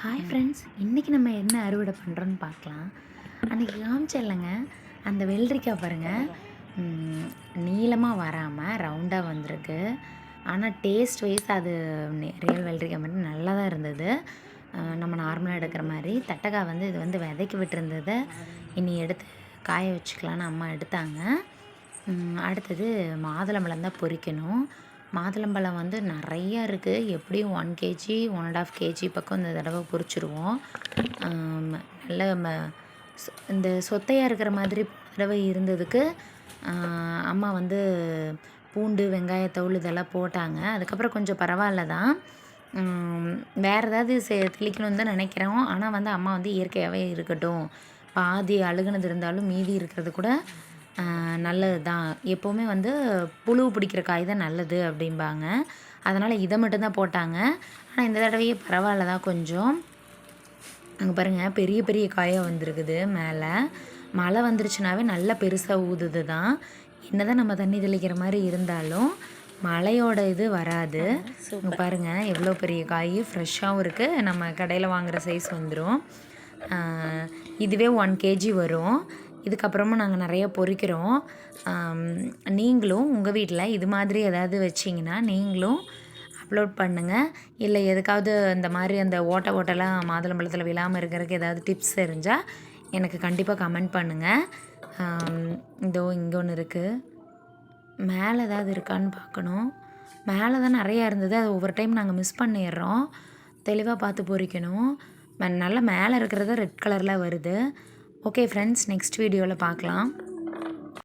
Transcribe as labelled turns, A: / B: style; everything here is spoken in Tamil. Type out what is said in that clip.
A: ஹாய் ஃப்ரெண்ட்ஸ், இன்றைக்கி நம்ம என்ன அறுவடை பண்ணுறோன்னு பார்க்கலாம். அன்றைக்கி காமிச்சேன்லங்க, அந்த வெள்ளரிக்காய் பாருங்கள், நீளமாக வராமல் ரவுண்டாக வந்திருக்கு. ஆனால் டேஸ்ட் வைஸ் அது ரியல் வெள்ளரிக்காய் மட்டும் நல்லா தான் இருந்தது. நம்ம நார்மலாக எடுக்கிற மாதிரி. தட்டைக்காய் வந்து இது வந்து விதைக்கு விட்டுருந்ததை இனி எடுத்து காய வச்சுக்கலான்னு அம்மா எடுத்தாங்க. அடுத்தது மாதுளம்பழம் தான் பொரிக்கணும். மாதுளம்பழம் வந்து நிறையா இருக்குது. எப்படியும் 1 கேஜி 1.5 கேஜி பக்கம் இந்த தடவை பொரிச்சிருவோம். நல்ல இந்த சொத்தையாக இருக்கிற மாதிரி தடவை இருந்ததுக்கு அம்மா வந்து பூண்டு வெங்காயத்தூள் இதெல்லாம் போட்டாங்க. அதுக்கப்புறம் கொஞ்சம் பரவாயில்ல தான். வேறு ஏதாவது தெளிக்கணும்னு தான் நினைக்கிறோம். ஆனால் வந்து அம்மா வந்து இயற்கையாகவே இருக்கட்டும், பாதி அழுகுனது இருந்தாலும் மீதி இருக்கிறது கூட நல்லது தான், எப்போவுமே வந்து புழு பிடிக்கிற காய் தான் நல்லது அப்படிம்பாங்க. அதனால் இதை மட்டும்தான் போட்டாங்க. ஆனால் இந்த தடவையே பரவாயில்ல தான் கொஞ்சம். அங்கே பாருங்கள், பெரிய பெரிய காயாக வந்திருக்குது. மேலே மழை வந்துருச்சுனாவே நல்லா பெருசாக ஊதுது தான். என்ன தான் நம்ம தண்ணி தெளிக்கிற மாதிரி இருந்தாலும் மழையோட இது வராது. இங்கே பாருங்கள் எவ்வளோ பெரிய காய், ஃப்ரெஷ்ஷாகவும் இருக்குது. நம்ம கடையில் வாங்குகிற சைஸ் வந்துடும். இதுவே 1 கேஜி வரும். இதுக்கப்புறமா நாங்கள் நிறைய பொரிக்கிறோம். நீங்களும் உங்கள் வீட்டில் இது மாதிரி ஏதாவது வச்சிங்கன்னா நீங்களும் அப்லோட் பண்ணுங்கள். இல்லை எதுக்காவது இந்த மாதிரி அந்த ஓட்டெல்லாம் மாதுளம்பழத்தில் விழாமல் இருக்கிறதுக்கு ஏதாவது டிப்ஸ் தெரிஞ்சால் எனக்கு கண்டிப்பாக கமெண்ட் பண்ணுங்கள். இதோ இங்கே ஒன்று இருக்குது. மேலே ஏதாவது இருக்கான்னு பார்க்கணும். மேலே தான் நிறையா இருந்தது. அது ஒவ்வொரு டைம் நாங்கள் மிஸ் பண்ணிடுறோம். தெளிவாக பார்த்து பொரிக்கணும். நல்லா மேலே இருக்கிறது ரெட் கலரில் வருது. ஓகே ஃப்ரெண்ட்ஸ், நெக்ஸ்ட் வீடியோவில் பார்க்கலாம்.